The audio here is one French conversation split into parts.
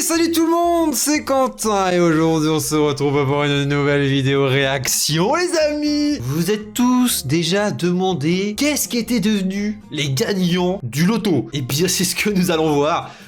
Salut tout le monde, c'est Quentin et aujourd'hui on se retrouve pour une nouvelle vidéo réaction les amis. Vous êtes tous déjà demandé qu'est-ce qui étaient devenus les gagnants du loto. Et bien c'est ce que nous allons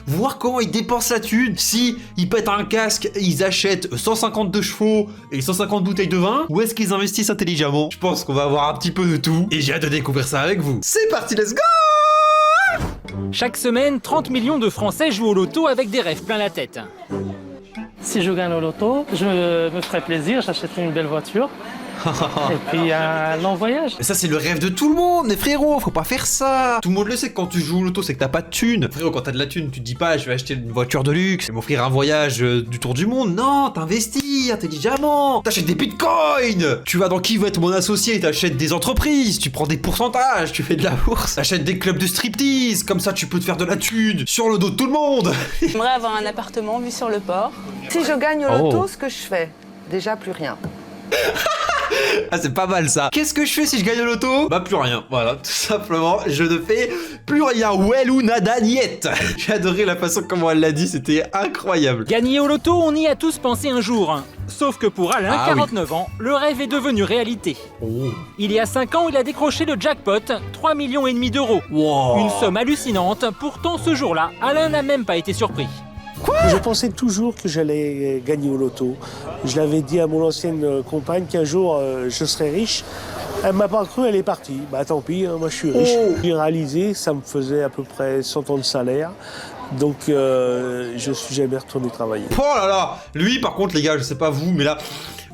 voir comment ils dépensent la thune, si ils pètent un casque, ils achètent 152 chevaux et 150 bouteilles de vin, ou est-ce qu'ils investissent intelligemment. Je pense qu'on va avoir un petit peu de tout et j'ai hâte de découvrir ça avec vous. C'est parti, let's go! Chaque semaine, 30 millions de Français jouent au loto avec des rêves plein la tête. Si je gagne au loto, je me ferai plaisir, j'achèterai une belle voiture. Et puis un long voyage. Mais ça c'est le rêve de tout le monde, mais frérot, faut pas faire ça. Tout le monde le sait que quand tu joues au loto, c'est que t'as pas de thune. Frérot, quand t'as de la thune, tu te dis pas je vais acheter une voiture de luxe, je vais m'offrir un voyage du tour du monde. Non, t'investis intelligemment. T'achètes des bitcoins. Tu vas dans Qui veut être mon associé, t'achètes des entreprises, tu prends des pourcentages, tu fais de la bourse, t'achètes des clubs de striptease, comme ça tu peux te faire de la thune sur le dos de tout le monde. J'aimerais avoir un appartement vu sur le port. Si je gagne au loto, ce que je fais, déjà plus rien. Ah c'est pas mal ça. Qu'est-ce que je fais si je gagne le loto? Bah plus rien, voilà, tout simplement, je ne fais plus rien. Well ou nada niet. J'ai adoré la façon comment elle l'a dit, c'était incroyable. Gagner au loto, on y a tous pensé un jour. Sauf que pour Alain, 49 ans, le rêve est devenu réalité. Il y a 5 ans, il a décroché le jackpot, 3,5 millions d'euros. Wow. Une somme hallucinante, pourtant ce jour-là, Alain n'a même pas été surpris. Je pensais toujours que j'allais gagner au loto. Je l'avais dit à mon ancienne compagne qu'un jour je serais riche. Elle m'a pas cru, elle est partie. Bah tant pis, hein, moi je suis riche. J'ai réalisé, ça me faisait à peu près 100 ans de salaire. Donc je suis jamais retourné travailler. Oh là là. Lui par contre les gars, je sais pas vous, mais là...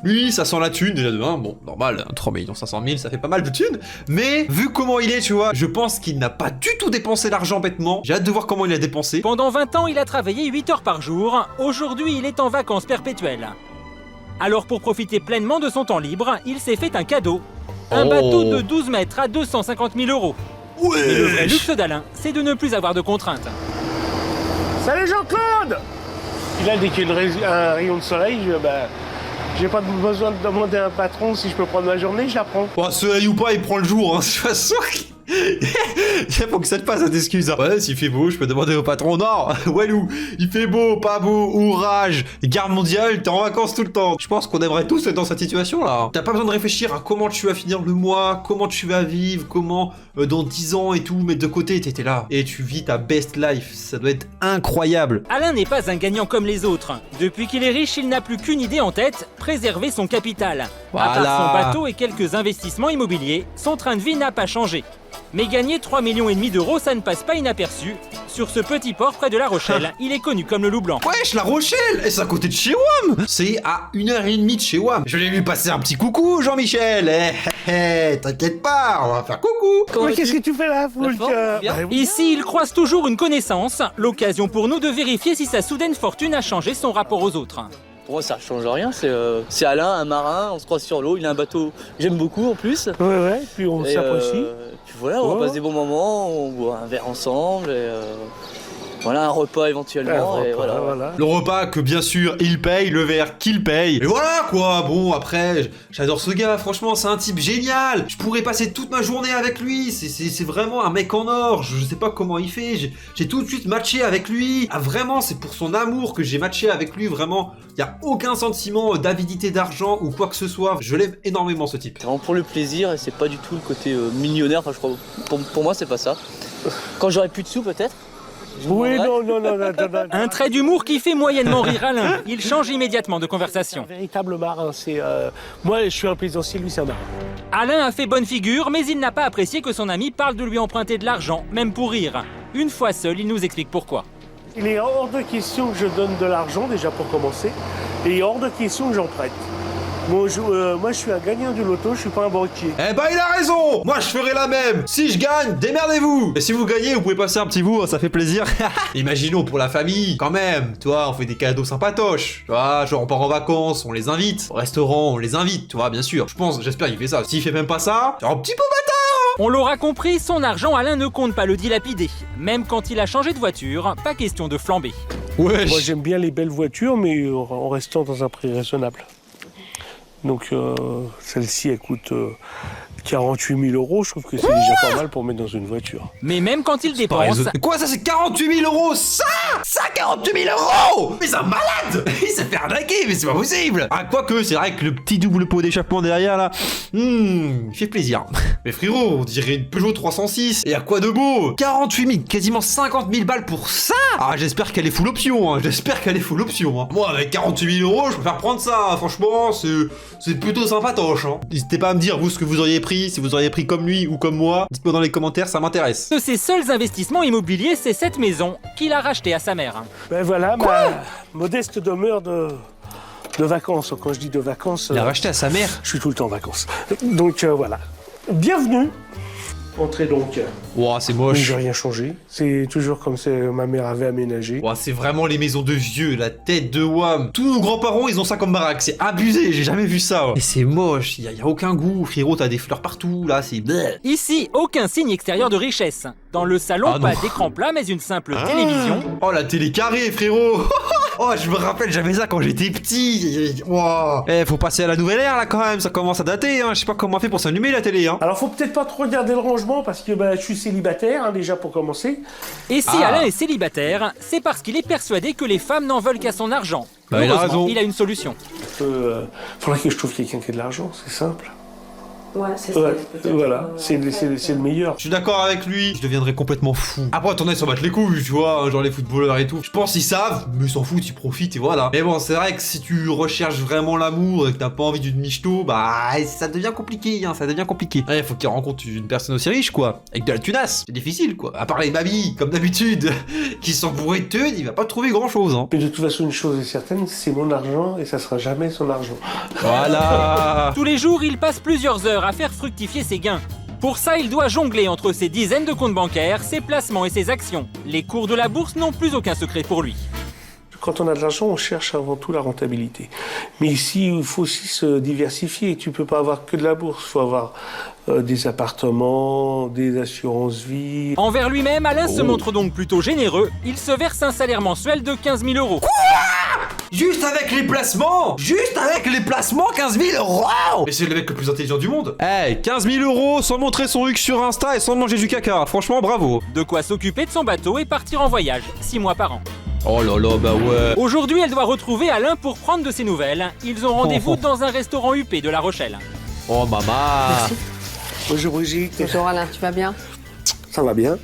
Lui, ça sent la thune déjà de 1, bon, normal, 3 500 000, ça fait pas mal de thunes. Mais, vu comment il est, tu vois, je pense qu'il n'a pas du tout dépensé l'argent bêtement. J'ai hâte de voir comment il a dépensé. Pendant 20 ans, il a travaillé 8 heures par jour. Aujourd'hui, il est en vacances perpétuelles. Alors pour profiter pleinement de son temps libre, il s'est fait un cadeau. Un bateau de 12 mètres à 250 000 euros. Ouais. Mais le vrai luxe d'Alain, c'est de ne plus avoir de contraintes. Salut Jean-Claude! Là, dès qu'il y a un rayon de soleil, j'ai pas besoin de demander à un patron si je peux prendre ma journée, je la prends. Bon, soleil ou pas, il prend le jour, hein, de toute façon. Il faut que ça te passe cette excuse. Hein. Ouais, s'il fait beau, je peux demander au patron. Non, Walou, il fait beau, pas beau, orage, guerre mondiale, t'es en vacances tout le temps. Je pense qu'on aimerait tous être dans cette situation-là. T'as pas besoin de réfléchir à comment tu vas finir le mois, comment tu vas vivre, comment dans 10 ans et tout, mettre de côté, t'étais là. Et tu vis ta best life, ça doit être incroyable. Alain n'est pas un gagnant comme les autres. Depuis qu'il est riche, il n'a plus qu'une idée en tête, préserver son capital. Voilà. À part son bateau et quelques investissements immobiliers, son train de vie n'a pas changé. Mais gagner 3,5 millions d'euros, ça ne passe pas inaperçu. Sur ce petit port près de La Rochelle, il est connu comme le loup blanc. Wesh, La Rochelle. Et c'est à côté de chez WAM. C'est à 1h30 de chez WAM. Je vais lui passer un petit coucou, Jean-Michel. T'inquiète pas, on va faire coucou. Mais qu'est-ce que tu fais là, Foulk? Ici, il croise toujours une connaissance, l'occasion pour nous de vérifier si sa soudaine fortune a changé son rapport aux autres. Pour moi, ça change rien. C'est Alain, un marin, on se croise sur l'eau. Il a un bateau, j'aime beaucoup en plus. Ouais, puis on s'apprécie. Puis voilà, on passe des bons moments, on boit un verre ensemble. Et, voilà, un repas éventuellement. Et voilà. Le repas que bien sûr il paye, le verre qu'il paye. Et voilà quoi. Bon après, j'adore ce gars. Franchement, c'est un type génial. Je pourrais passer toute ma journée avec lui. C'est vraiment un mec en or. Je sais pas comment il fait. J'ai tout de suite matché avec lui. Ah vraiment, c'est pour son amour que j'ai matché avec lui. Vraiment, il y a aucun sentiment d'avidité d'argent ou quoi que ce soit. Je l'aime énormément ce type. C'est vraiment pour le plaisir et c'est pas du tout le côté millionnaire. Enfin, je crois. Pour moi, c'est pas ça. Quand j'aurai plus de sous, peut-être. Oui, non. Un trait d'humour qui fait moyennement rire Alain. Il change immédiatement de conversation. Un véritable marin, c'est... Moi, je suis un plaisancier, lui, c'est un marin. Alain a fait bonne figure, mais il n'a pas apprécié que son ami parle de lui emprunter de l'argent, même pour rire. Une fois seul, il nous explique pourquoi. Il est hors de question que je donne de l'argent, déjà pour commencer, et il est hors de question que j'en prête. Moi, je suis un gagnant du loto, je suis pas un banquier. Eh ben il a raison. Moi je ferai la même. Si je gagne, démerdez-vous. Et si vous gagnez, vous pouvez passer un petit bout, ça fait plaisir. Imaginons pour la famille, quand même. Toi, on fait des cadeaux sympatoches. Tu vois, genre on part en vacances, on les invite. Au restaurant, on les invite, tu vois, bien sûr. J'espère qu'il fait ça. S'il fait même pas ça, c'est un petit peu bâtard. On l'aura compris, son argent, Alain ne compte pas le dilapider. Même quand il a changé de voiture, pas question de flamber. Wesh. Moi, j'aime bien les belles voitures, mais en restant dans un prix raisonnable. Donc, celle-ci, elle coûte 48 000 euros, je trouve que c'est déjà pas mal pour mettre dans une voiture. Mais même quand il dépense, Quoi, ça c'est 48 000 euros? Ça 48 000 euros? Mais c'est un malade. Il s'est fait arnaquer, mais c'est pas possible. Ah, quoique, c'est vrai que le petit double pot d'échappement derrière là, il fait plaisir. Mais frérot, on dirait une Peugeot 306. Et à quoi de beau? 48 000, quasiment 50 000 balles pour ça? Ah, j'espère qu'elle est full option, hein. J'espère qu'elle est full option, hein. Moi, avec 48 000 euros, je préfère prendre ça, hein. Franchement, c'est plutôt sympatoche, hein. N'hésitez pas à me dire, vous, ce que vous auriez pris, si vous auriez pris comme lui ou comme moi. Dites-moi dans les commentaires, ça m'intéresse. de ses seuls investissements immobiliers, c'est cette maison qu'il a rachetée à sa mère. Ben voilà, ma modeste demeure de vacances. Quand je dis de vacances, Il a racheté à sa mère. je suis tout le temps en vacances. Donc voilà. Bienvenue. Entrez donc. Ouah, c'est Oui, moche. j'ai rien changé. C'est toujours comme ma mère avait aménagé. Ouah, c'est vraiment les maisons de vieux, la tête de Wham. Tous nos grands-parents, ils ont ça comme baraque. C'est abusé, j'ai jamais vu ça. Et c'est moche, y a aucun goût. Frérot, t'as des fleurs partout, là, c'est... bleh. Ici, aucun signe extérieur de richesse. Dans le salon, Ah, pas non. d'écran plat, mais une simple télévision. Oh, la télé carrée, frérot. Oh, je me rappelle, j'avais ça quand j'étais petit. Wow. Eh, faut passer à la nouvelle ère, là, quand même. Ça commence à dater, hein. Je sais pas comment on fait pour s'allumer, la télé, hein. Alors faut peut-être pas trop regarder le rangement parce que je suis célibataire, hein, déjà pour commencer. Et si Alain est célibataire, c'est parce qu'il est persuadé que les femmes n'en veulent qu'à son argent. Bah, il a Heureusement, raison. il a une solution. Faudrait que je trouve quelqu'un qui a de l'argent, c'est simple. Ouais, c'est ça. Ouais, voilà, c'est le meilleur. Je suis d'accord avec lui, je deviendrais complètement fou. Après, attendez, s'en battre les couilles, tu vois, hein, genre les footballeurs et tout. Je pense qu'ils savent, mais ils s'en foutent, ils profitent et voilà. Mais bon, c'est vrai que si tu recherches vraiment l'amour et que t'as pas envie d'une michto, bah ça devient compliqué, hein, ça devient compliqué. Ouais, faut qu'il rencontre une personne aussi riche, quoi, avec de la tunasse. C'est difficile, quoi. À part les mamies, comme d'habitude, qui sont bourrées de thunes, il va pas trouver grand chose, hein. Mais de toute façon, une chose est certaine, c'est mon argent et ça sera jamais son argent. Voilà. Tous les jours, il passe plusieurs heures à faire fructifier ses gains. Pour ça, il doit jongler entre ses dizaines de comptes bancaires, ses placements et ses actions. Les cours de la bourse n'ont plus aucun secret pour lui. Quand on a de l'argent, on cherche avant tout la rentabilité. Mais ici, il faut aussi se diversifier. Tu peux pas avoir que de la bourse. Il faut avoir des appartements, des assurances vie. Envers lui-même, Alain se montre donc plutôt généreux. Il se verse un salaire mensuel de 15 000 euros. Juste avec les placements! Juste avec les placements, 15 000 euros! Mais c'est le mec le plus intelligent du monde! Eh, 15 000 euros sans montrer son huc sur Insta et sans manger du caca. Franchement, bravo! De quoi s'occuper de son bateau et partir en voyage, 6 mois par an. Oh là là, bah ouais! Aujourd'hui, elle doit retrouver Alain pour prendre de ses nouvelles. Ils ont rendez-vous dans un restaurant huppé de La Rochelle. Oh maman! Bonjour Brigitte. Bonjour Alain, tu vas bien? Ça va bien?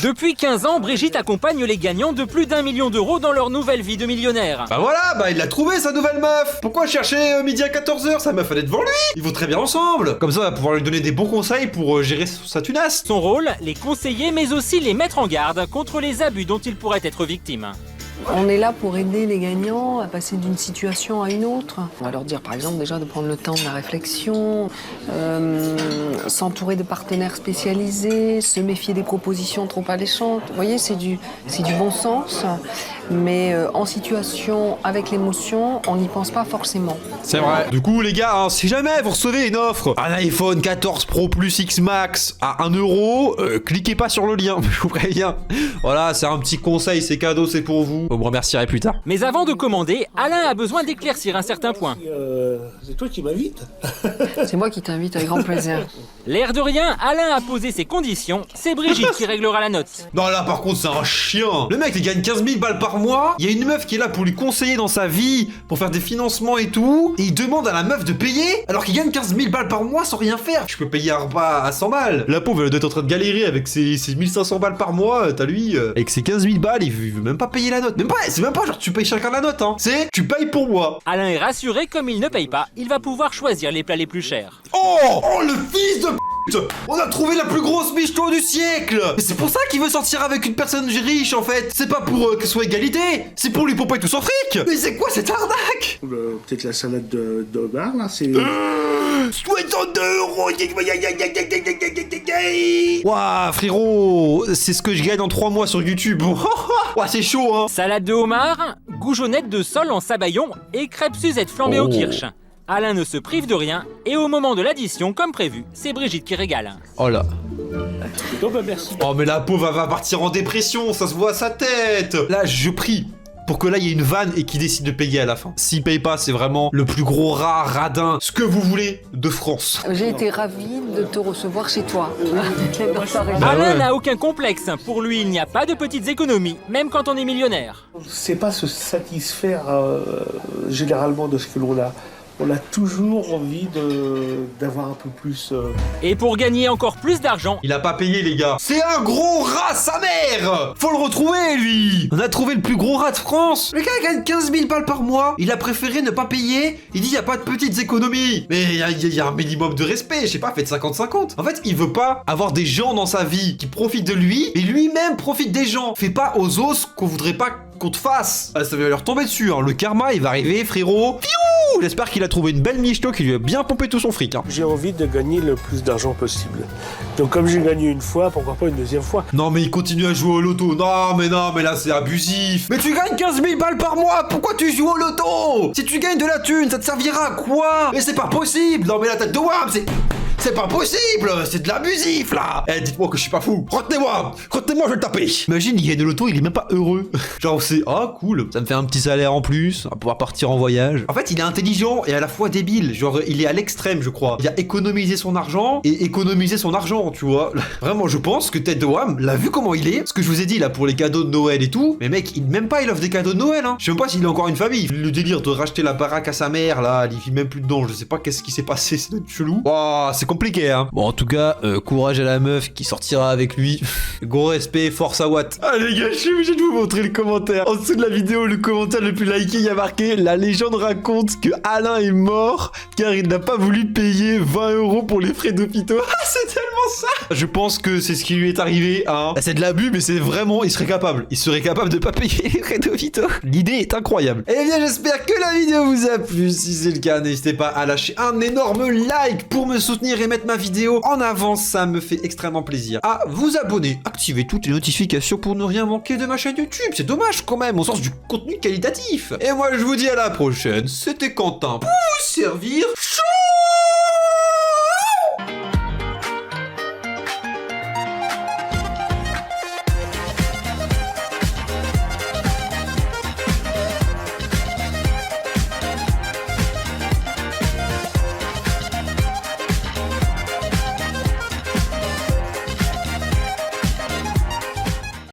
Depuis 15 ans, Brigitte accompagne les gagnants de plus d'1 million d'euros dans leur nouvelle vie de millionnaire. Bah voilà, bah il l'a trouvé sa nouvelle meuf! Pourquoi chercher midi à 14h? Sa meuf elle est devant lui! Ils vont très bien ensemble! Comme ça, on va pouvoir lui donner des bons conseils pour gérer sa tunasse! Son rôle, les conseiller mais aussi les mettre en garde contre les abus dont il pourrait être victime. On est là pour aider les gagnants à passer d'une situation à une autre. On va leur dire par exemple déjà de prendre le temps de la réflexion, s'entourer de partenaires spécialisés, se méfier des propositions trop alléchantes. Vous voyez, c'est du bon sens, mais en situation avec l'émotion, on n'y pense pas forcément. C'est vrai. Du coup, les gars, hein, si jamais vous recevez une offre, un iPhone 14 Pro Plus X Max à 1 euro, cliquez pas sur le lien, je vous préviens. Voilà, c'est un petit conseil, c'est cadeau, c'est pour vous. Vous me remercierez plus tard. Mais avant de commander, Alain a besoin d'éclaircir un certain point. C'est toi qui m'invites. C'est moi qui t'invite avec grand plaisir. L'air de rien, Alain a posé ses conditions, c'est Brigitte qui réglera la note. Non, là, par contre, c'est un chien. Le mec, il gagne 15 000 balles par mois. Il y a une meuf qui est là pour lui conseiller dans sa vie, pour faire des financements et tout. Et il demande à la meuf de payer, alors qu'il gagne 15 000 balles par mois sans rien faire. Je peux payer un repas à 100 balles. La pauvre, elle doit être en train de galérer avec ses 1500 balles par mois. T'as lui, avec ses 15 000 balles, il veut même pas payer la note. Même pas, c'est même pas genre tu payes chacun la note, hein. C'est tu payes pour moi. Alain est rassuré, comme il ne paye pas, il va pouvoir choisir les plats les plus chers. Oh le fils de pute! On a trouvé la plus grosse michto du siècle! Mais c'est pour ça qu'il veut sortir avec une personne riche en fait! C'est pas pour que ce soit égalité! C'est pour lui pomper tout son fric! Mais c'est quoi cette arnaque? Peut-être la salade de bar là, c'est... 62 euros! Ouah frérot! C'est ce que je gagne en 3 mois sur YouTube! Ouah c'est chaud hein! Salade de homard, goujonette de sol en sabayon et crêpes Suzette flambées au kirsch. Alain ne se prive de rien et au moment de l'addition, comme prévu, c'est Brigitte qui régale. Oh là! Oh bah merci. Oh mais la pauvre elle va partir en dépression, ça se voit à sa tête! Là je prie pour que là il y ait une vanne et qu'il décide de payer à la fin. S'il paye pas, c'est vraiment le plus gros rat, radin, ce que vous voulez de France. J'ai été ravie de te recevoir chez toi. Dans ta région. Bah Alain ouais. n'a aucun complexe. Pour lui, il n'y a pas de petites économies, même quand on est millionnaire. C'est pas se satisfaire généralement de ce que l'on a. On a toujours envie d'avoir un peu plus. Et pour gagner encore plus d'argent, Il a pas payé les gars. C'est un gros rat sa mère. Faut le retrouver lui. On a trouvé le plus gros rat de France. Le gars il gagne 15 000 balles par mois. Il a préféré ne pas payer. Il dit y a pas de petites économies. Mais il y a un minimum de respect. Je sais pas, faites 50-50. En fait il veut pas avoir des gens dans sa vie qui profitent de lui. Et lui-même profite des gens. Fais pas aux os qu'on voudrait pas qu'on te fasse. Ah, ça va leur tomber dessus hein. Le karma il va arriver frérot. Fiou. J'espère qu'il a trouvé une belle michto qui lui a bien pompé tout son fric hein. J'ai envie de gagner le plus d'argent possible. Donc comme j'ai gagné une fois, pourquoi pas une deuxième fois? Non mais il continue à jouer au loto. Non mais là c'est abusif. Mais tu gagnes 15 000 balles par mois. Pourquoi tu joues au loto? Si tu gagnes de la thune, ça te servira à quoi? Mais c'est pas possible. Non mais la tête de Wam, c'est pas possible. C'est de l'abusif là. Eh dites-moi que je suis pas fou. Retenez-moi, je vais le taper. Imagine il gagne de loto, il est même pas heureux. Genre c'est ah cool, ça me fait un petit salaire en plus, on va pouvoir partir en voyage. En fait il est intelligent et à la fois débile. Genre il est à l'extrême je crois. Il a économisé son argent et économisé son argent tu vois. Vraiment je pense que tête de Wam l'a vu comment il est. Ce que je vous ai dit là pour les cadeaux de Noël et tout. Mais mec même pas il offre des cadeaux de Noël hein. Je sais même pas s'il a encore une famille. Le délire de racheter la baraque à sa mère là, il vit même plus dedans. Je sais pas qu'est-ce qui s'est passé, c'est chelou. Wow, c'est compliqué hein. Bon en tout cas courage à la meuf qui sortira avec lui. Gros respect, force à Watt. Ah les gars je suis obligé de vous montrer le commentaire. En dessous de la vidéo le commentaire le plus liké il y a marqué: la légende raconte que Alain est mort car il n'a pas voulu payer 20 € pour les frais d'hôpitaux. Ah c'est tellement ça. Je pense que c'est ce qui lui est arrivé hein. C'est de l'abus mais c'est vraiment il serait capable de pas payer les frais d'hôpitaux. L'idée est incroyable. Eh bien j'espère que la vidéo vous a plu. Si c'est le cas n'hésitez pas à lâcher un énorme like pour me soutenir et mettre ma vidéo en avant, ça me fait extrêmement plaisir. À vous abonner, activez toutes les notifications pour ne rien manquer de ma chaîne YouTube. C'est dommage quand même au sens du contenu qualitatif. Et moi je vous dis à la prochaine. C'était Quentin pour vous servir. Ciao.